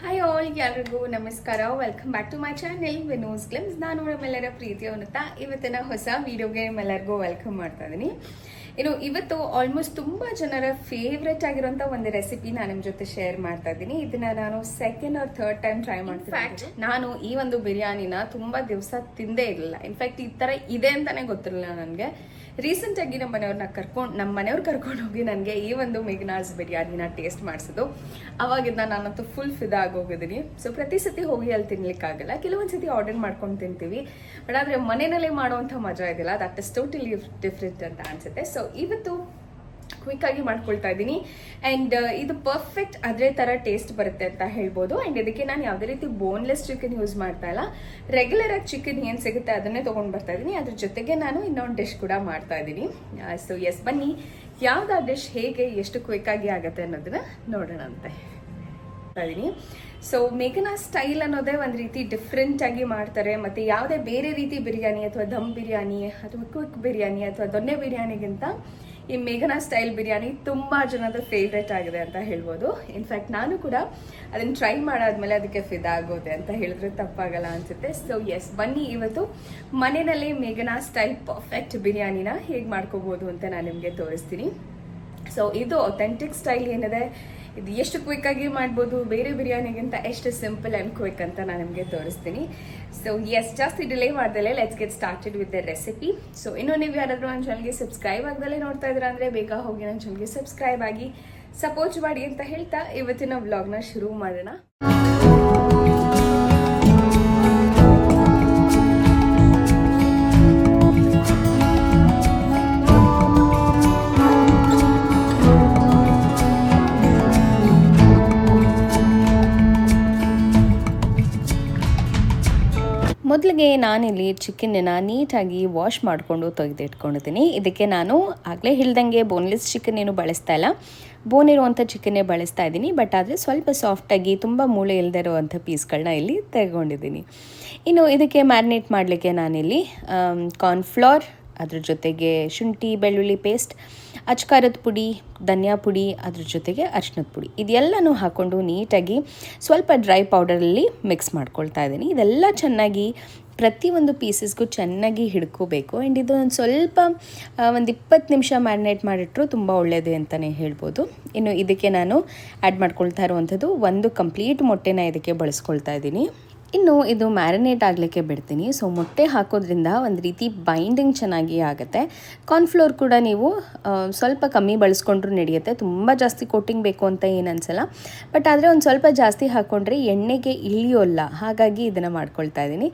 Hi all, ಎಲ್ಲರಿಗೂ ನಮಸ್ಕಾರ. Welcome back to my channel Vino's glimpse. ನಾನು ನಮ್ಮೆಲ್ಲರ ಪ್ರೀತಿಯ ಉನ್ನತ ಇವತ್ತಿನ ಹೊಸ ವಿಡಿಯೋಗೆ ನಿಮ್ಮೆಲ್ಲರಿಗೂ ವೆಲ್ಕಮ್ ಮಾಡ್ತಾ ಇದ್ದೀನಿ. ಇವತ್ತು ಆಲ್ಮೋಸ್ಟ್ ತುಂಬಾ ಜನರ ಫೇವ್ರೆಟ್ ಆಗಿರುವಂತ ಒಂದು ರೆಸಿಪಿ ನಾನು ನಿಮ್ ಜೊತೆ ಶೇರ್ ಮಾಡ್ತಾ ಇದ್ದೀನಿ. ಇದನ್ನ ನಾನು second R third time try ಮಾಡ್ತೀನಿ. ನಾನು ಈ ಒಂದು ಬಿರಿಯಾನಿನ ತುಂಬಾ ದಿವಸ ತಿಂದೇ ಇರಲಿಲ್ಲ. ಇನ್ಫ್ಯಾಕ್ಟ್ ಈ ತರ ಇದೆ ಅಂತಾನೆ ಗೊತ್ತಿರಲಿಲ್ಲ ನನಗೆ. ರೀಸೆಂಟ್ ಆಗಿ ನಮ್ಮ ಮನೆಯವ್ರು ಕರ್ಕೊಂಡು ಹೋಗಿ ನನಗೆ ಈ ಒಂದು ಮೆಗ್ನಾಸ್ ಬಿರಿಯಾನಿನ ಟೇಸ್ಟ್ ಮಾಡಿಸಿದ್ದು. ಅವಾಗಿಂದ ನಾನಂತೂ ಫುಲ್ ಫಿದಾ ಆಗೋಗಿದ್ದೀನಿ. ಸೊ ಪ್ರತಿ ಸತಿ ಹೋಗಿ ಅಲ್ಲಿ ತಿನ್ಲಿಕ್ಕಾಗಲ್ಲ, ಕೆಲವೊಂದ್ಸತಿ ಆರ್ಡರ್ ಮಾಡ್ಕೊಂಡು ತಿಂತೀವಿ. ಬಟ್ ಆದ್ರೆ ಮನೆಯಲ್ಲೇ ಮಾಡುವಂಥ ಮಜಾ ಇದೆಯಲ್ಲ, ದಟ್ ಇಸ್ ಟೋಟಲಿ ಡಿಫ್ರೆಂಟ್ ಅಂತ ಅನ್ಸುತ್ತೆ. ಸೊ ಇವತ್ತು ಕ್ವಿಕ್ ಆಗಿ ಮಾಡ್ಕೊಳ್ತಾ ಇದ್ದೀನಿ. ಅಂಡ್ ಇದು ಪರ್ಫೆಕ್ಟ್ ಅದೇ ತರ ಟೇಸ್ಟ್ ಬರುತ್ತೆ ಅಂತ ಹೇಳ್ಬೋದು. ಅಂಡ್ ಇದಕ್ಕೆ ನಾನು ಯಾವುದೇ ರೀತಿ ಬೋನ್ಲೆಸ್ ಚಿಕನ್ ಯೂಸ್ ಮಾಡ್ತಾ ಇಲ್ಲ. ರೆಗ್ಯುಲರ್ ಆಗಿ ಚಿಕನ್ ಏನ್ ಸಿಗುತ್ತೆ ಅದನ್ನೇ ತಗೊಂಡ್ ಬರ್ತಾ ಇದ್ದೀನಿ. ಅದ್ರ ಜೊತೆಗೆ ನಾನು ಇನ್ನೊಂದು ಡಿಶ್ ಕೂಡ ಮಾಡ್ತಾ ಇದ್ದೀನಿ. ಸೊ ಎಸ್, ಬನ್ನಿ ಯಾವ್ದು ಡಿಶ್ ಹೇಗೆ ಎಷ್ಟು ಕ್ವಿಕ್ ಆಗಿ ಆಗುತ್ತೆ ಅನ್ನೋದನ್ನ ನೋಡೋಣ ಅಂತ ಇದೀನಿ. ಸೊ ಮೇಘನಾ ಸ್ಟೈಲ್ ಅನ್ನೋದೇ ಒಂದು ರೀತಿ ಡಿಫ್ರೆಂಟ್ ಆಗಿ ಮಾಡ್ತಾರೆ. ಮತ್ತೆ ಯಾವುದೇ ಬೇರೆ ರೀತಿ ಬಿರಿಯಾನಿ ಅಥವಾ ದಮ್ ಬಿರಿಯಾನಿ ಅಥವಾ ಕ್ವಿಕ್ ಬಿರಿಯಾನಿ ಅಥವಾ ದೊನ್ನೆ ಬಿರಿಯಾನಿಗಿಂತ ಈ ಮೇಘನಾ ಸ್ಟೈಲ್ ಬಿರಿಯಾನಿ ತುಂಬಾ ಜನದ ಫೇವ್ರೆಟ್ ಆಗಿದೆ ಅಂತ ಹೇಳ್ಬೋದು. ಇನ್ಫ್ಯಾಕ್ಟ್ ನಾನು ಕೂಡ ಅದನ್ನ ಟ್ರೈ ಮಾಡಾದ್ಮೇಲೆ ಅದಕ್ಕೆ ಫಿದಾ ಆಗೋದೆ ಅಂತ ಹೇಳಿದ್ರೆ ತಪ್ಪಾಗಲ್ಲ ಅನ್ಸುತ್ತೆ. ಸೊ ಎಸ್, ಬನ್ನಿ ಇವತ್ತು ಮನೆಯಲ್ಲಿ ಮೇಘನಾ ಸ್ಟೈಲ್ ಪರ್ಫೆಕ್ಟ್ ಬಿರಿಯಾನಿನ ಹೇಗೆ ಮಾಡ್ಕೋಬಹುದು ಅಂತ ನಾನು ನಿಮಗೆ ತೋರಿಸ್ತೀನಿ. ಸೊ ಇದು ಅಥೆಂಟಿಕ್ ಸ್ಟೈಲ್ ಏನಿದೆ, ಇದು ಎಷ್ಟು ಕ್ವಿಕ್ ಆಗಿ ಮಾಡ್ಬೋದು, ಬೇರೆ ಬಿರಿಯಾನಿಗಿಂತ ಎಷ್ಟು ಸಿಂಪಲ್ ಅಂಡ್ ಕ್ವಿಕ್ ಅಂತ ನಾನು ನಿಮಗೆ ತೋರಿಸ್ತೀನಿ. ಸೊ ಎಸ್, ಜಾಸ್ತಿ ಡಿಲೇ ಮಾಡ್ದಲೆ let's get started with the recipe. So ಇನ್ನು ನೀವು ಯಾರಾದರೂ ನನ್ನ ಚಾನಲ್ಗೆ ಸಬ್ಸ್ಕ್ರೈಬ್ ಆಗದಲ್ಲೇ ನೋಡ್ತಾ ಇದ್ದೀರಾ ಅಂದರೆ ಬೇಗ ಹೋಗಿ ನನ್ನ ಚಾನಲ್ಗೆ ಸಬ್ಸ್ಕ್ರೈಬ್ ಆಗಿ ಸಪೋರ್ಟ್ ಮಾಡಿ ಅಂತ ಹೇಳ್ತಾ ಇವತ್ತಿನ ವ್ಲಾಗ್ನ ಶುರು ಮಾಡೋಣ. ಮೊದಲಿಗೆ ನಾನಿಲ್ಲಿ ಚಿಕನ್ನ ನೀಟಾಗಿ ವಾಶ್ ಮಾಡಿಕೊಂಡು ತೆಗೆದಿಟ್ಕೊಂಡಿದ್ದೀನಿ. ಇದಕ್ಕೆ ನಾನು ಆಗಲೇ ಹೇಳ್ದಂಗೆ ಬೋನ್ಲೆಸ್ ಚಿಕನ್ ಏನು ಬಳಸ್ತಾ ಇಲ್ಲ, ಬೋನ್ ಇರುವಂಥ ಚಿಕನ್ನೇ ಬಳಸ್ತಾ ಇದ್ದೀನಿ. ಬಟ್ ಆದರೆ ಸ್ವಲ್ಪ ಸಾಫ್ಟಾಗಿ ತುಂಬ ಮೂಳೆ ಇಲ್ಲದೆ ಇರುವಂಥ ಪೀಸ್ಗಳನ್ನ ಇಲ್ಲಿ ತೆಗೊಂಡಿದ್ದೀನಿ. ಇನ್ನು ಇದಕ್ಕೆ ಮ್ಯಾರಿನೇಟ್ ಮಾಡಲಿಕ್ಕೆ ನಾನಿಲ್ಲಿ ಕಾರ್ನ್ಫ್ಲೋರ್, ಅದ್ರ ಜೊತೆಗೆ ಶುಂಠಿ ಬೆಳ್ಳುಳ್ಳಿ ಪೇಸ್ಟ್, ಅಚ್ಕಾರದ ಪುಡಿ, ಧನಿಯಾ ಪುಡಿ, ಅದ್ರ ಜೊತೆಗೆ ಅರಿಶಿನದ ಪುಡಿ, ಇದೆಲ್ಲನೂ ಹಾಕ್ಕೊಂಡು ನೀಟಾಗಿ ಸ್ವಲ್ಪ ಡ್ರೈ ಪೌಡರಲ್ಲಿ ಮಿಕ್ಸ್ ಮಾಡ್ಕೊಳ್ತಾ ಇದ್ದೀನಿ. ಇದೆಲ್ಲ ಚೆನ್ನಾಗಿ ಪ್ರತಿಯೊಂದು ಪೀಸಸ್ಗೂ ಚೆನ್ನಾಗಿ ಹಿಡ್ಕೋಬೇಕು. ಆ್ಯಂಡ್ ಇದು ಒಂದು ಸ್ವಲ್ಪ ಒಂದು 20 ನಿಮಿಷ ಮ್ಯಾರಿನೇಟ್ ಮಾಡಿಟ್ರು ತುಂಬ ಒಳ್ಳೆಯದು ಅಂತಲೇ ಹೇಳ್ಬೋದು. ಇನ್ನು ಇದಕ್ಕೆ ನಾನು ಆ್ಯಡ್ ಮಾಡ್ಕೊಳ್ತಾ ಇರುವಂಥದ್ದು ಒಂದು ಕಂಪ್ಲೀಟ್ ಮೊಟ್ಟೆನ ಇದಕ್ಕೆ ಬಳಸ್ಕೊಳ್ತಾ ಇದ್ದೀನಿ. ಇನ್ನು ಇದು ಮ್ಯಾರಿನೇಟ್ ಆಗಲಿಕ್ಕೆ ಬಿಡ್ತೀನಿ. ಸೊ ಮೊಟ್ಟೆ ಹಾಕೋದ್ರಿಂದ ಒಂದು ರೀತಿ ಬೈಂಡಿಂಗ್ ಚೆನ್ನಾಗಿ ಆಗುತ್ತೆ. ಕಾರ್ನ್ಫ್ಲೋರ್ ಕೂಡ ನೀವು ಸ್ವಲ್ಪ ಕಮ್ಮಿ ಬಳಸ್ಕೊಂಡ್ರೂ ನಡೆಯುತ್ತೆ, ತುಂಬ ಜಾಸ್ತಿ ಕೋಟಿಂಗ್ ಬೇಕು ಅಂತ ಏನು ಅನಿಸಲ್ಲ. ಬಟ್ ಆದರೆ ಒಂದು ಸ್ವಲ್ಪ ಜಾಸ್ತಿ ಹಾಕ್ಕೊಂಡ್ರೆ ಎಣ್ಣೆಗೆ ಇಳಿಯೋಲ್ಲ, ಹಾಗಾಗಿ ಇದನ್ನು ಮಾಡ್ಕೊಳ್ತಾ ಇದ್ದೀನಿ.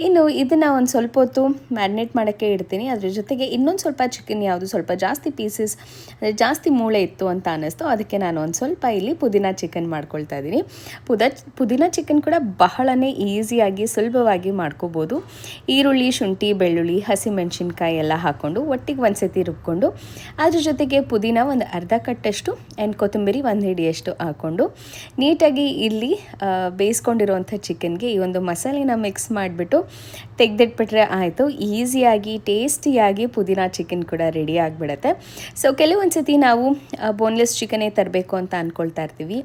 ಇನ್ನು ಇದನ್ನು ಒಂದು ಸ್ವಲ್ಪ ಹೊತ್ತು ಮ್ಯಾರಿನೇಟ್ ಮಾಡೋಕ್ಕೆ ಇಡ್ತೀನಿ. ಅದ್ರ ಜೊತೆಗೆ ಇನ್ನೊಂದು ಸ್ವಲ್ಪ ಚಿಕನ್ ಯಾವುದು ಸ್ವಲ್ಪ ಜಾಸ್ತಿ ಪೀಸಸ್ ಅಂದರೆ ಜಾಸ್ತಿ ಮೂಳೆ ಇತ್ತು ಅಂತ ಅನ್ನಿಸ್ತು, ಅದಕ್ಕೆ ನಾನು ಒಂದು ಸ್ವಲ್ಪ ಇಲ್ಲಿ ಪುದೀನ ಚಿಕನ್ ಮಾಡ್ಕೊಳ್ತಾ ಇದ್ದೀನಿ. ಪುದೀನ ಚಿಕನ್ ಕೂಡ ಬಹಳನೇ ಈಸಿಯಾಗಿ ಸುಲಭವಾಗಿ ಮಾಡ್ಕೋಬೋದು. ಈರುಳ್ಳಿ, ಶುಂಠಿ, ಬೆಳ್ಳುಳ್ಳಿ, ಹಸಿಮೆಣಸಿನ್ಕಾಯಿ ಎಲ್ಲ ಹಾಕ್ಕೊಂಡು ಒಟ್ಟಿಗೆ ಒಂದ್ಸತಿ ರುಬ್ಕೊಂಡು ಅದ್ರ ಜೊತೆಗೆ ಪುದೀನ ಒಂದು ಅರ್ಧ ಕಟ್ಟಷ್ಟು ಆ್ಯಂಡ್ ಕೊತ್ತಂಬರಿ ಒಂದು ಹಿಡಿಯಷ್ಟು ಹಾಕ್ಕೊಂಡು ನೀಟಾಗಿ ಇಲ್ಲಿ ಬೇಯಿಸ್ಕೊಂಡಿರುವಂಥ ಚಿಕನ್ಗೆ ಈ ಒಂದು ಮಸಾಲೆನ ಮಿಕ್ಸ್ ಮಾಡಿಬಿಟ್ಟು ತೆಗೆದಿಟ್ಬಿಟ್ರೆ ಆಯಿತು. ಈಸಿಯಾಗಿ ಟೇಸ್ಟಿಯಾಗಿ ಪುದೀನ ಚಿಕನ್ ಕೂಡ ರೆಡಿ ಆಗಿಬಿಡುತ್ತೆ. ಸೊ ಕೆಲವೊಂದು ಸತಿ ನಾವು ಬೋನ್ಲೆಸ್ ಚಿಕನ್ನೇ ತರಬೇಕು ಅಂತ ಅಂದ್ಕೊಳ್ತಾ ಇರ್ತೀವಿ,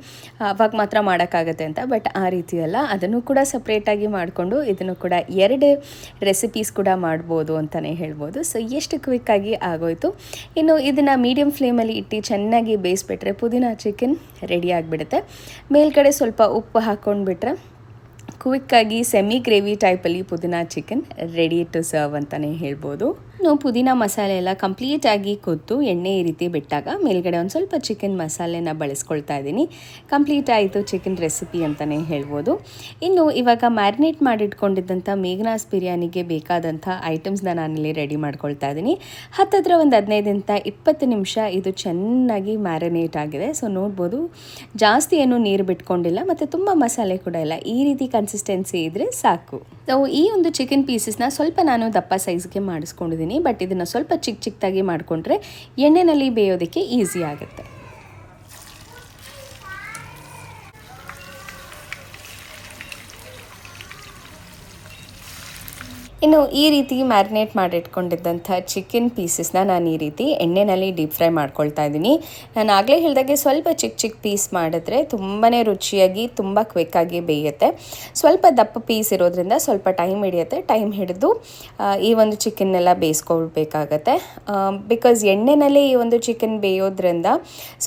ಅವಾಗ ಮಾತ್ರ ಮಾಡೋಕ್ಕಾಗತ್ತೆ ಅಂತ. ಬಟ್ ಆ ರೀತಿ ಅಲ್ಲ, ಅದನ್ನು ಕೂಡ ಸಪ್ರೇಟಾಗಿ ಮಾಡಿಕೊಂಡು ಇದನ್ನು ಕೂಡ 2 ರೆಸಿಪೀಸ್ ಕೂಡ ಮಾಡ್ಬೋದು ಅಂತಲೇ ಹೇಳ್ಬೋದು. ಸೊ ಎಷ್ಟು ಕ್ವಿಕ್ಕಾಗಿ ಆಗೋಯ್ತು. ಇನ್ನು ಇದನ್ನು ಮೀಡಿಯಮ್ ಫ್ಲೇಮಲ್ಲಿ ಇಟ್ಟು ಚೆನ್ನಾಗಿ ಬೇಯಿಸ್ಬಿಟ್ರೆ ಪುದೀನ ಚಿಕನ್ ರೆಡಿ ಆಗಿಬಿಡುತ್ತೆ. ಮೇಲ್ಗಡೆ ಸ್ವಲ್ಪ ಉಪ್ಪು ಹಾಕ್ಕೊಂಡ್ಬಿಟ್ರೆ ಕ್ವಿಕ್ಕಾಗಿ ಸೆಮಿ ಗ್ರೇವಿ ಟೈಪಲ್ಲಿ ಪುದೀನ ಚಿಕನ್ ರೆಡಿ ಟು ಸರ್ವ್ ಅಂತಲೇ ಹೇಳ್ಬೋದು. ಇನ್ನು ಪುದೀನ ಮಸಾಲೆ ಎಲ್ಲ ಕಂಪ್ಲೀಟಾಗಿ ಕುದ್ದು ಎಣ್ಣೆ ಈ ರೀತಿ ಬಿಟ್ಟಾಗ ಮೇಲ್ಗಡೆ ಒಂದು ಸ್ವಲ್ಪ ಚಿಕನ್ ಮಸಾಲೆನ ಬಳಸ್ಕೊಳ್ತಾ ಇದ್ದೀನಿ. ಕಂಪ್ಲೀಟ್ ಆಯಿತು ಚಿಕನ್ ರೆಸಿಪಿ ಅಂತಲೇ ಹೇಳ್ಬೋದು. ಇನ್ನು ಇವಾಗ ಮ್ಯಾರಿನೇಟ್ ಮಾಡಿಟ್ಕೊಂಡಿದ್ದಂಥ ಮೇಘನಾಸ್ ಬಿರಿಯಾನಿಗೆ ಬೇಕಾದಂಥ ಐಟಮ್ಸ್ನ ನಾನಿಲ್ಲಿ ರೆಡಿ ಮಾಡ್ಕೊಳ್ತಾ ಇದ್ದೀನಿ. ಹತ್ತಿರ ಒಂದು 15-20 ನಿಮಿಷ ಇದು ಚೆನ್ನಾಗಿ ಮ್ಯಾರಿನೇಟ್ ಆಗಿದೆ. ಸೊ ನೋಡ್ಬೋದು, ಜಾಸ್ತಿ ಏನು ನೀರು ಬಿಟ್ಕೊಂಡಿಲ್ಲ ಮತ್ತು ತುಂಬ ಮಸಾಲೆ ಕೂಡ ಇಲ್ಲ. ಈ ರೀತಿ ಕನ್ಸಿಸ್ಟೆನ್ಸಿ ಇದ್ದರೆ ಸಾಕು. ಸೊ ಈ ಒಂದು ಚಿಕನ್ ಪೀಸಸ್ನ ಸ್ವಲ್ಪ ನಾನು ದಪ್ಪ ಸೈಜ್ಗೆ ಮಾಡಿಸ್ಕೊಂಡಿದ್ದೀನಿ. ಬಟ್ ಇದನ್ನು ಸ್ವಲ್ಪ ಚಿಕ್ಕದಾಗಿ ಮಾಡಿಕೊಂಡ್ರೆ ಎಣ್ಣೆಯಲ್ಲಿ ಬೇಯೋದಕ್ಕೆ ಈಸಿ ಆಗುತ್ತೆ. ಇನ್ನು ಈ ರೀತಿ ಮ್ಯಾರಿನೇಟ್ ಮಾಡಿಟ್ಕೊಂಡಿದ್ದಂಥ ಚಿಕನ್ ಪೀಸಸ್ನ ನಾನು ಈ ರೀತಿ ಎಣ್ಣೆಯಲ್ಲಿ ಡೀಪ್ ಫ್ರೈ ಮಾಡ್ಕೊಳ್ತಾ ಇದ್ದೀನಿ. ನಾನು ಆಗಲೇ ಹೇಳಿದಾಗೆ ಸ್ವಲ್ಪ ಚಿಕ್ಕ ಚಿಕ್ಕ ಪೀಸ್ ಮಾಡಿದ್ರೆ ತುಂಬಾ ರುಚಿಯಾಗಿ ತುಂಬ ಕ್ವಿಕ್ಕಾಗಿ ಬೇಯುತ್ತೆ. ಸ್ವಲ್ಪ ದಪ್ಪ ಪೀಸ್ ಇರೋದ್ರಿಂದ ಸ್ವಲ್ಪ ಟೈಮ್ ಹಿಡಿಯುತ್ತೆ. ಟೈಮ್ ಹಿಡಿದು ಈ ಒಂದು ಚಿಕನ್ನೆಲ್ಲ ಬೇಯಿಸ್ಕೊಳ್ಬೇಕಾಗತ್ತೆ. ಬಿಕಾಸ್ ಎಣ್ಣೆನಲ್ಲೇ ಈ ಒಂದು ಚಿಕನ್ ಬೇಯೋದ್ರಿಂದ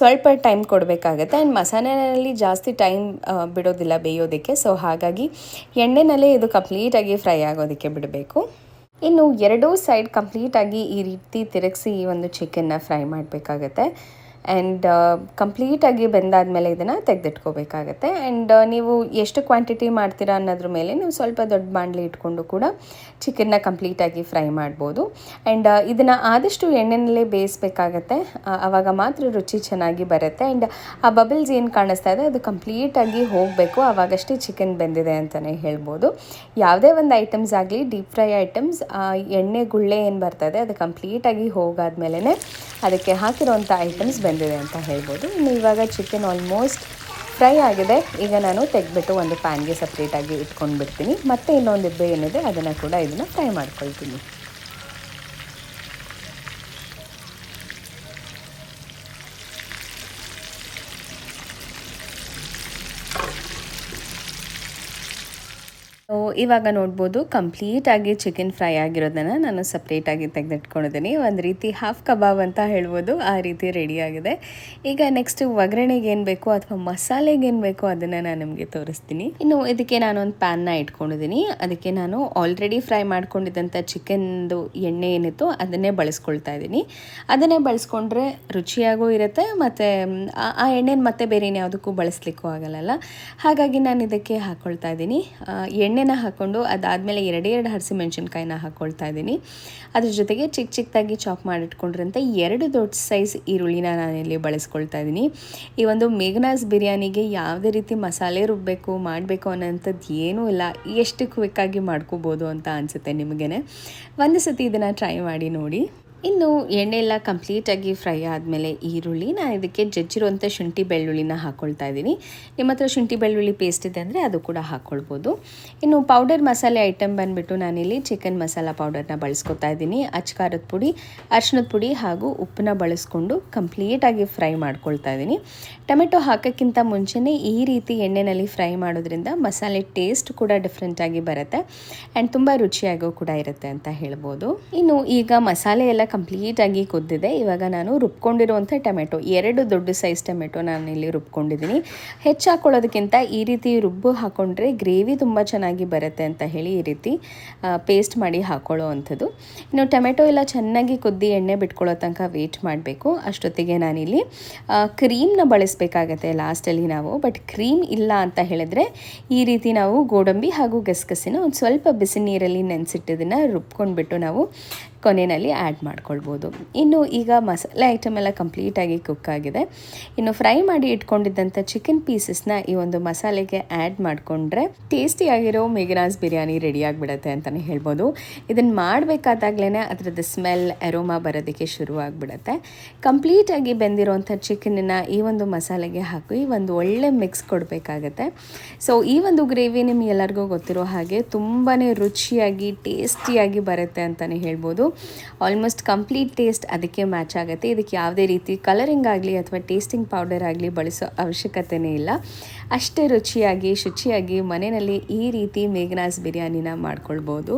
ಸ್ವಲ್ಪ ಟೈಮ್ ಕೊಡಬೇಕಾಗತ್ತೆ. ಆ್ಯಂಡ್ ಮಸಾಲೆನಲ್ಲಿ ಜಾಸ್ತಿ ಟೈಮ್ ಬಿಡೋದಿಲ್ಲ ಬೇಯೋದಕ್ಕೆ. ಸೊ ಹಾಗಾಗಿ ಎಣ್ಣೆನಲ್ಲೇ ಇದು ಕಂಪ್ಲೀಟಾಗಿ ಫ್ರೈ ಆಗೋದಕ್ಕೆ ಬಿಡಬೇಕು. ಇನ್ನು ಎರಡೂ ಸೈಡ್ ಕಂಪ್ಲೀಟಾಗಿ ಈ ರೀತಿ ತಿರುಗಿಸಿ ಈ ಒಂದು ಚಿಕನ್ನ ಫ್ರೈ ಮಾಡಬೇಕಾಗತ್ತೆ. ಆ್ಯಂಡ್ ಕಂಪ್ಲೀಟಾಗಿ ಬೆಂದಾದಮೇಲೆ ಇದನ್ನು ತೆಗೆದಿಟ್ಕೋಬೇಕಾಗತ್ತೆ. ಆ್ಯಂಡ್ ನೀವು ಎಷ್ಟು ಕ್ವಾಂಟಿಟಿ ಮಾಡ್ತೀರಾ ಅನ್ನೋದ್ರ ಮೇಲೆ ನೀವು ಸ್ವಲ್ಪ ದೊಡ್ಡ ಬಾಣಲಿ ಇಟ್ಕೊಂಡು ಕೂಡ ಚಿಕನ್ನ ಕಂಪ್ಲೀಟಾಗಿ ಫ್ರೈ ಮಾಡ್ಬೋದು. ಆ್ಯಂಡ್ ಇದನ್ನು ಆದಷ್ಟು ಎಣ್ಣೆನಲ್ಲೇ ಬೇಯಿಸ್ಬೇಕಾಗತ್ತೆ. ಆವಾಗ ಮಾತ್ರ ರುಚಿ ಚೆನ್ನಾಗಿ ಬರುತ್ತೆ. ಆ್ಯಂಡ್ ಆ ಬಬಲ್ಸ್ ಏನು ಕಾಣಿಸ್ತಾ ಇದೆ ಅದು ಕಂಪ್ಲೀಟಾಗಿ ಹೋಗಬೇಕು. ಆವಾಗಷ್ಟೇ ಚಿಕನ್ ಬೆಂದಿದೆ ಅಂತಲೇ ಹೇಳ್ಬೋದು. ಯಾವುದೇ ಒಂದು ಐಟಮ್ಸ್ ಆಗಲಿ, ಡೀಪ್ ಫ್ರೈ ಐಟಮ್ಸ್, ಎಣ್ಣೆ ಗುಳ್ಳೆ ಏನು ಬರ್ತದೆ ಅದು ಕಂಪ್ಲೀಟಾಗಿ ಹೋಗಾದ್ಮೇಲೆ ಅದಕ್ಕೆ ಹಾಕಿರೋವಂಥ ಐಟಮ್ಸ್ ಬೆಂದಿದೆ ಅಂತ ಹೇಳ್ಬೋದು. ಇನ್ನು ಇವಾಗ ಚಿಕನ್ ಆಲ್ಮೋಸ್ಟ್ ಫ್ರೈ ಆಗಿದೆ. ಈಗ ನಾನು ತೆಗೆದ್ಬಿಟ್ಟು ಒಂದು ಪ್ಯಾನ್ಗೆ ಸಪ್ರೇಟಾಗಿ ಇಟ್ಕೊಂಡು ಬಿಡ್ತೀನಿ. ಮತ್ತು ಇನ್ನೊಂದು ಇಬ್ಬೆ ಏನಿದೆ ಅದನ್ನು ಕೂಡ ಇದನ್ನು ಫ್ರೈ ಮಾಡ್ಕೊಳ್ತೀನಿ. ಇವಾಗ ನೋಡ್ಬೋದು ಕಂಪ್ಲೀಟಾಗಿ ಚಿಕನ್ ಫ್ರೈ ಆಗಿರೋದನ್ನು ನಾನು ಸಪ್ರೇಟಾಗಿ ತೆಗೆದಿಟ್ಕೊಂಡಿದ್ದೀನಿ. ಒಂದು ರೀತಿ ಹಾಫ್ ಕಬಾಬ್ ಅಂತ ಹೇಳ್ಬೋದು, ಆ ರೀತಿ ರೆಡಿಯಾಗಿದೆ. ಈಗ ನೆಕ್ಸ್ಟ್ ಒಗ್ಗರಣೆಗೆ ಏನು ಬೇಕೋ ಅಥವಾ ಮಸಾಲೆಗೆ ಏನು ಬೇಕೋ ಅದನ್ನು ನಾನು ನಿಮಗೆ ತೋರಿಸ್ತೀನಿ. ಇನ್ನು ಇದಕ್ಕೆ ನಾನೊಂದು ಪ್ಯಾನ್ನ ಇಟ್ಕೊಂಡಿದ್ದೀನಿ. ಅದಕ್ಕೆ ನಾನು ಆಲ್ರೆಡಿ ಫ್ರೈ ಮಾಡ್ಕೊಂಡಿದ್ದಂಥ ಚಿಕನ್ದು ಎಣ್ಣೆ ಏನಿತ್ತು ಅದನ್ನೇ ಬಳಸ್ಕೊಳ್ತಾ ಇದ್ದೀನಿ. ಅದನ್ನೇ ಬಳಸ್ಕೊಂಡ್ರೆ ರುಚಿಯಾಗೂ ಇರುತ್ತೆ ಮತ್ತು ಆ ಎಣ್ಣೆನ ಮತ್ತೆ ಬೇರೆ ಯಾವುದಕ್ಕೂ ಬಳಸಲಿಕ್ಕೂ ಆಗಲ್ಲ. ಹಾಗಾಗಿ ನಾನು ಇದಕ್ಕೆ ಹಾಕ್ಕೊಳ್ತಾ ಇದ್ದೀನಿ. ಎಣ್ಣೆನ ಹಾಕ್ಕೊಂಡು ಅದಾದಮೇಲೆ ಎರಡೆರಡು ಹಸಿಮೆಣ್ಸಿನ್ಕಾಯಿನ ಹಾಕ್ಕೊಳ್ತಾ ಇದ್ದೀನಿ. ಅದ್ರ ಜೊತೆಗೆ ಚಿಕ್ಕ ಚಿಕ್ಕದಾಗಿ ಚಾಪ್ ಮಾಡಿಟ್ಕೊಂಡಿರೋಂಥ 2 ದೊಡ್ಡ ಸೈಜ್ ಈರುಳ್ಳಿನ ನಾನಿಲ್ಲಿ ಬಳಸ್ಕೊಳ್ತಾ ಇದ್ದೀನಿ. ಈ ಒಂದು ಮೇಘನಾಸ್ ಬಿರಿಯಾನಿಗೆ ಯಾವುದೇ ರೀತಿ ಮಸಾಲೆ ರುಬ್ಬಬೇಕು ಮಾಡಬೇಕು ಅನ್ನೋಂಥದ್ದು ಏನೂ ಇಲ್ಲ. ಎಷ್ಟು ಕ್ವಿಕ್ಕಾಗಿ ಮಾಡ್ಕೋಬೋದು ಅಂತ ಅನಿಸುತ್ತೆ ನಿಮಗೇ. ಒಂದು ಸತಿ ಇದನ್ನು ಟ್ರೈ ಮಾಡಿ ನೋಡಿ. ಇನ್ನು ಎಣ್ಣೆ ಎಲ್ಲ ಕಂಪ್ಲೀಟಾಗಿ ಫ್ರೈ ಆದಮೇಲೆ ಈರುಳ್ಳಿ, ನಾನು ಇದಕ್ಕೆ ಜಜ್ಜಿರುವಂಥ ಶುಂಠಿ ಬೆಳ್ಳುಳ್ಳಿನ ಹಾಕ್ಕೊಳ್ತಾ ಇದ್ದೀನಿ. ನಿಮ್ಮ ಹತ್ರ ಶುಂಠಿ ಬೆಳ್ಳುಳ್ಳಿ ಪೇಸ್ಟ್ ಇದೆ ಅಂದರೆ ಅದು ಕೂಡ ಹಾಕ್ಕೊಳ್ಬೋದು. ಇನ್ನು ಪೌಡರ್ ಮಸಾಲೆ ಐಟಮ್ ಬಂದುಬಿಟ್ಟು ನಾನಿಲ್ಲಿ ಚಿಕನ್ ಮಸಾಲ ಪೌಡರ್ನ ಬಳಸ್ಕೊತಾ ಇದ್ದೀನಿ. ಅಚ್ಕಾರದ ಪುಡಿ, ಅರಿಶಿಣದ ಪುಡಿ ಹಾಗೂ ಉಪ್ಪನ್ನ ಬಳಸ್ಕೊಂಡು ಕಂಪ್ಲೀಟಾಗಿ ಫ್ರೈ ಮಾಡ್ಕೊಳ್ತಾ ಇದ್ದೀನಿ. ಟೊಮೆಟೊ ಹಾಕೋಕ್ಕಿಂತ ಮುಂಚೆನೇ ಈ ರೀತಿ ಎಣ್ಣೆಯಲ್ಲಿ ಫ್ರೈ ಮಾಡೋದ್ರಿಂದ ಮಸಾಲೆ ಟೇಸ್ಟ್ ಕೂಡ ಡಿಫ್ರೆಂಟಾಗಿ ಬರುತ್ತೆ ಆ್ಯಂಡ್ ತುಂಬ ರುಚಿಯಾಗೂ ಕೂಡ ಇರುತ್ತೆ ಅಂತ ಹೇಳ್ಬೋದು. ಇನ್ನು ಈಗ ಮಸಾಲೆ ಎಲ್ಲ ಕಂಪ್ಲೀಟಾಗಿ ಕುದ್ದಿದೆ. ಇವಾಗ ನಾನು ರುಬ್ಕೊಂಡಿರುವಂಥ ಟೊಮೆಟೊ 2 ದೊಡ್ಡ ಸೈಜ್ ಟೊಮೆಟೊ ನಾನು ಇಲ್ಲಿ ರುಬ್ಕೊಂಡಿದ್ದೀನಿ. ಹೆಚ್ಚು ಹಾಕ್ಕೊಳ್ಳೋದಕ್ಕಿಂತ ಈ ರೀತಿ ರುಬ್ಬು ಹಾಕ್ಕೊಂಡ್ರೆ ಗ್ರೇವಿ ತುಂಬ ಚೆನ್ನಾಗಿ ಬರುತ್ತೆ ಅಂತ ಹೇಳಿ ಈ ರೀತಿ ಪೇಸ್ಟ್ ಮಾಡಿ ಹಾಕ್ಕೊಳ್ಳೋ ಅಂಥದ್ದು. ಇನ್ನು ಟೊಮೆಟೊ ಎಲ್ಲ ಚೆನ್ನಾಗಿ ಕುದ್ದಿ ಎಣ್ಣೆ ಬಿಟ್ಕೊಳ್ಳೋ ತನಕ ವೇಟ್ ಮಾಡಬೇಕು. ಅಷ್ಟೊತ್ತಿಗೆ ನಾನಿಲ್ಲಿ ಕ್ರೀಮ್ನ ಬಳಸಬೇಕಾಗತ್ತೆ ಲಾಸ್ಟಲ್ಲಿ ನಾವು. ಬಟ್ ಕ್ರೀಮ್ ಇಲ್ಲ ಅಂತ ಹೇಳಿದ್ರೆ ಈ ರೀತಿ ನಾವು ಗೋಡಂಬಿ ಹಾಗೂ ಗಸಗಸಿನ ಒಂದು ಸ್ವಲ್ಪ ಬಿಸಿ ನೀರಲ್ಲಿ ನೆನೆಸಿಟ್ಟಿದ್ದನ್ನು ರುಬ್ಕೊಂಡ್ಬಿಟ್ಟು ನಾವು ಕೊನೆಯಲ್ಲಿ ಆ್ಯಡ್ ಮಾಡ್ಕೊಳ್ಬೋದು. ಇನ್ನು ಈಗ ಮಸಾಲೆ ಐಟಮ್ ಎಲ್ಲ ಕಂಪ್ಲೀಟಾಗಿ ಕುಕ್ ಆಗಿದೆ. ಇನ್ನು ಫ್ರೈ ಮಾಡಿ ಇಟ್ಕೊಂಡಿದ್ದಂಥ ಚಿಕನ್ ಪೀಸಸ್ನ ಈ ಒಂದು ಮಸಾಲೆಗೆ ಆ್ಯಡ್ ಮಾಡಿಕೊಂಡ್ರೆ ಟೇಸ್ಟಿಯಾಗಿರೋ ಮೇಘನಾಸ್ ಬಿರಿಯಾನಿ ರೆಡಿಯಾಗಿಬಿಡುತ್ತೆ ಅಂತಲೇ ಹೇಳ್ಬೋದು. ಇದನ್ನು ಮಾಡಬೇಕಾದಾಗ್ಲೇ ಅದರದ್ದು ಸ್ಮೆಲ್ ಅರೋಮಾ ಬರೋದಕ್ಕೆ ಶುರುವಾಗ್ಬಿಡುತ್ತೆ. ಕಂಪ್ಲೀಟಾಗಿ ಬೆಂದಿರೋವಂಥ ಚಿಕನನ್ನು ಈ ಒಂದು ಮಸಾಲೆಗೆ ಹಾಕಿ ಒಂದು ಒಳ್ಳೆ ಮಿಕ್ಸ್ ಕೊಡಬೇಕಾಗತ್ತೆ. ಸೊ ಈ ಒಂದು ಗ್ರೇವಿ ನಿಮಗೆಲ್ಲರಿಗೂ ಗೊತ್ತಿರೋ ಹಾಗೆ ತುಂಬಾ ರುಚಿಯಾಗಿ ಟೇಸ್ಟಿಯಾಗಿ ಬರುತ್ತೆ ಅಂತಲೇ ಹೇಳ್ಬೋದು. ಆಲ್ಮೋಸ್ಟ್ ಕಂಪ್ಲೀಟ್ ಟೇಸ್ಟ್ ಅದಕ್ಕೆ ಮ್ಯಾಚ್ ಆಗುತ್ತೆ. ಇದಕ್ಕೆ ಯಾವುದೇ ರೀತಿ ಕಲರಿಂಗ್ ಆಗಲಿ ಅಥವಾ ಟೇಸ್ಟಿಂಗ್ ಪೌಡರ್ ಆಗಲಿ ಬಳಸೋ ಅವಶ್ಯಕತೆಯೇ ಇಲ್ಲ. ಅಷ್ಟೇ ರುಚಿಯಾಗಿ ಶುಚಿಯಾಗಿ ಮನೆಯಲ್ಲಿ ಈ ರೀತಿ ಮೇಘನಾಸ್ ಬಿರಿಯಾನಿನ ಮಾಡ್ಕೊಳ್ಬೋದು.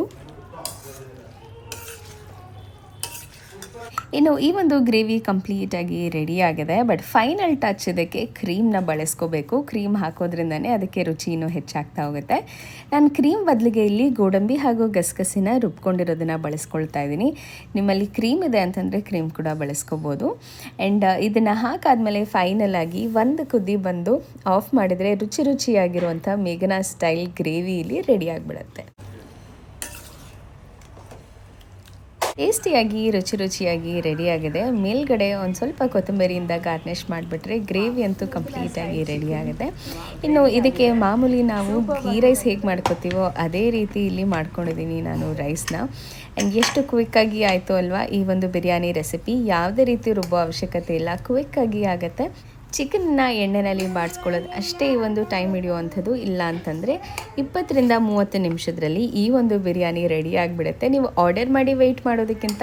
ಇನ್ನು ಈ ಒಂದು ಗ್ರೇವಿ ಕಂಪ್ಲೀಟಾಗಿ ರೆಡಿಯಾಗಿದೆ. ಬಟ್ ಫೈನಲ್ ಟಚ್ ಇದಕ್ಕೆ ಕ್ರೀಮ್ನ ಬಳಸ್ಕೋಬೇಕು. ಕ್ರೀಮ್ ಹಾಕೋದ್ರಿಂದನೇ ಅದಕ್ಕೆ ರುಚಿ ಇನ್ನೂ ಹೆಚ್ಚಾಗ್ತಾ ಹೋಗುತ್ತೆ. ನಾನು ಕ್ರೀಮ್ ಬದಲಿಗೆ ಇಲ್ಲಿ ಗೋಡಂಬಿ ಹಾಗೂ ಗಸಗಸಿನ ರುಬ್ಕೊಂಡಿರೋದನ್ನು ಬಳಸ್ಕೊಳ್ತಾ ಇದ್ದೀನಿ. ನಿಮ್ಮಲ್ಲಿ ಕ್ರೀಮ್ ಇದೆ ಅಂತಂದರೆ ಕ್ರೀಮ್ ಕೂಡ ಬಳಸ್ಕೋಬೋದು. ಆ್ಯಂಡ್ ಇದನ್ನು ಹಾಕಾದ್ಮೇಲೆ ಫೈನಲ್ ಆಗಿ ಒಂದು ಕುದಿ ಬಂದು ಆಫ್ ಮಾಡಿದರೆ ರುಚಿಯಾಗಿರುವಂಥ ಮೇಘನಾ ಸ್ಟೈಲ್ ಗ್ರೇವಿ ಇಲ್ಲಿ ರೆಡಿಯಾಗಿಬಿಡುತ್ತೆ. ಟೇಸ್ಟಿಯಾಗಿ ರುಚಿಯಾಗಿ ರೆಡಿಯಾಗಿದೆ. ಮೇಲ್ಗಡೆ ಒಂದು ಸ್ವಲ್ಪ ಕೊತ್ತಂಬರಿಯಿಂದ ಗಾರ್ನಿಷ್ ಮಾಡಿಬಿಟ್ರೆ ಗ್ರೇವಿ ಅಂತೂ ಕಂಪ್ಲೀಟಾಗಿ ರೆಡಿಯಾಗಿದೆ. ಇನ್ನು ಇದಕ್ಕೆ ಮಾಮೂಲಿ ನಾವು ಗೀ ರೈಸ್ ಹೇಗೆ ಮಾಡ್ಕೋತೀವೋ ಅದೇ ರೀತಿ ಇಲ್ಲಿ ಮಾಡ್ಕೊಂಡಿದ್ದೀನಿ ನಾನು ರೈಸ್ನ. ಆ್ಯಂಡ್ ಎಷ್ಟು ಕ್ವಿಕ್ಕಾಗಿ ಆಯಿತು ಅಲ್ವಾ ಈ ಒಂದು ಬಿರಿಯಾನಿ ರೆಸಿಪಿ. ಯಾವುದೇ ರೀತಿ ರುಬ್ಬೋ ಅವಶ್ಯಕತೆ ಇಲ್ಲ, ಕ್ವಿಕ್ಕಾಗಿ ಆಗುತ್ತೆ. ಚಿಕನ್ನ ಎಣ್ಣೆಯಲ್ಲಿ ಬಾಡಿಸ್ಕೊಳ್ಳೋದು ಅಷ್ಟೇ ಈ ಒಂದು ಟೈಮ್ ಹಿಡಿಯುವಂಥದ್ದು. ಇಲ್ಲ ಅಂತಂದರೆ 20-30 ನಿಮಿಷದಲ್ಲಿ ಈ ಒಂದು ಬಿರಿಯಾನಿ ರೆಡಿ ಆಗಿಬಿಡುತ್ತೆ. ನೀವು ಆರ್ಡರ್ ಮಾಡಿ ವೆಯ್ಟ್ ಮಾಡೋದಕ್ಕಿಂತ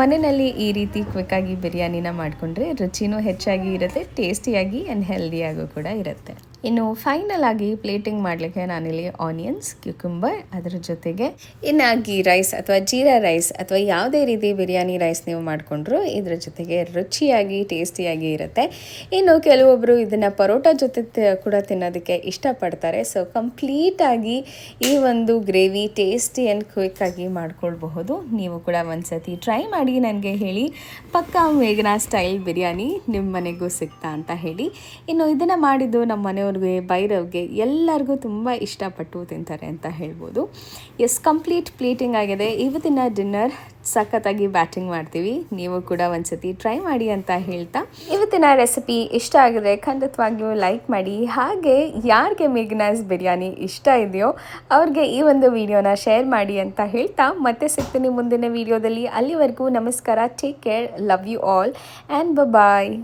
ಮನೆಯಲ್ಲಿ ಈ ರೀತಿ ಕ್ವಿಕ್ಕಾಗಿ ಬಿರಿಯಾನಿನ ಮಾಡಿಕೊಂಡ್ರೆ ರುಚಿನೂ ಹೆಚ್ಚಾಗಿ ಇರುತ್ತೆ, ಟೇಸ್ಟಿಯಾಗಿ ಆ್ಯಂಡ್ ಹೆಲ್ದಿಯಾಗೂ ಕೂಡ ಇರುತ್ತೆ. ಇನ್ನು ಫೈನಲ್ ಆಗಿ ಪ್ಲೇಟಿಂಗ್ ಮಾಡಲಿಕ್ಕೆ ನಾನಿಲ್ಲಿ ಆನಿಯನ್ಸ್, ಕ್ಯೂಕುಂಬರ್, ಅದರ ಜೊತೆಗೆ ಇನ್ನು ಗೀ ರೈಸ್ ಅಥವಾ ಜೀರಾ ರೈಸ್ ಅಥವಾ ಯಾವುದೇ ರೀತಿ ಬಿರಿಯಾನಿ ರೈಸ್ ನೀವು ಮಾಡಿಕೊಂಡ್ರು ಇದ್ರ ಜೊತೆಗೆ ರುಚಿಯಾಗಿ ಟೇಸ್ಟಿಯಾಗಿ ಇರುತ್ತೆ. ಇನ್ನು ಕೆಲವೊಬ್ಬರು ಇದನ್ನು ಪರೋಟ ಜೊತೆ ಕೂಡ ತಿನ್ನೋದಕ್ಕೆ ಇಷ್ಟಪಡ್ತಾರೆ. ಸೊ ಕಂಪ್ಲೀಟಾಗಿ ಈ ಒಂದು ಗ್ರೇವಿ ಟೇಸ್ಟಿ ಆ್ಯಂಡ್ ಕ್ವಿಕ್ಕಾಗಿ ಮಾಡ್ಕೊಳ್ಬಹುದು. ನೀವು ಕೂಡ ಒಂದ್ಸತಿ ಟ್ರೈ ಮಾಡಿ ನನಗೆ ಹೇಳಿ, ಪಕ್ಕಾ ಮೇಘನಾ ಸ್ಟೈಲ್ ಬಿರಿಯಾನಿ ನಿಮ್ಮ ಮನೆಗೂ ಸಿಗ್ತಾ ಅಂತ ಹೇಳಿ. ಇನ್ನು ಇದನ್ನು ಮಾಡಿದ್ದು ನಮ್ಮ ಮನೆಯವ್ರಿಗೆ, ಬೈರವ್ಗೆ ಎಲ್ಲರಿಗೂ ತುಂಬ ಇಷ್ಟಪಟ್ಟು ತಿಂತಾರೆ ಅಂತ ಹೇಳ್ಬೋದು. ಕಂಪ್ಲೀಟ್ ಪ್ಲೇಟಿಂಗ್ ಆಗಿದೆ. ಇವತ್ತಿನ ಡಿನ್ನರ್ ಸಖತ್ತಾಗಿ ಬ್ಯಾಟಿಂಗ್ ಮಾಡ್ತೀವಿ. ನೀವು ಕೂಡ ಒಂದ್ಸತಿ ಟ್ರೈ ಮಾಡಿ ಅಂತ ಹೇಳ್ತಾ, ಇವತ್ತಿನ ರೆಸಿಪಿ ಇಷ್ಟ ಆಗಿದ್ರೆ ಖಂಡಿತವಾಗಿಯೂ ಲೈಕ್ ಮಾಡಿ. ಹಾಗೆ ಯಾರಿಗೆ ಮೇಘನಾಸ್ ಬಿರಿಯಾನಿ ಇಷ್ಟ ಇದೆಯೋ ಅವ್ರಿಗೆ ಈ ಒಂದು ವಿಡಿಯೋನ ಶೇರ್ ಮಾಡಿ ಅಂತ ಹೇಳ್ತಾ ಮತ್ತೆ ಸಿಗ್ತೀನಿ ಮುಂದಿನ ವಿಡಿಯೋದಲ್ಲಿ. ಅಲ್ಲಿವರೆಗೂ ನಮಸ್ಕಾರ, take care, love you all and bye.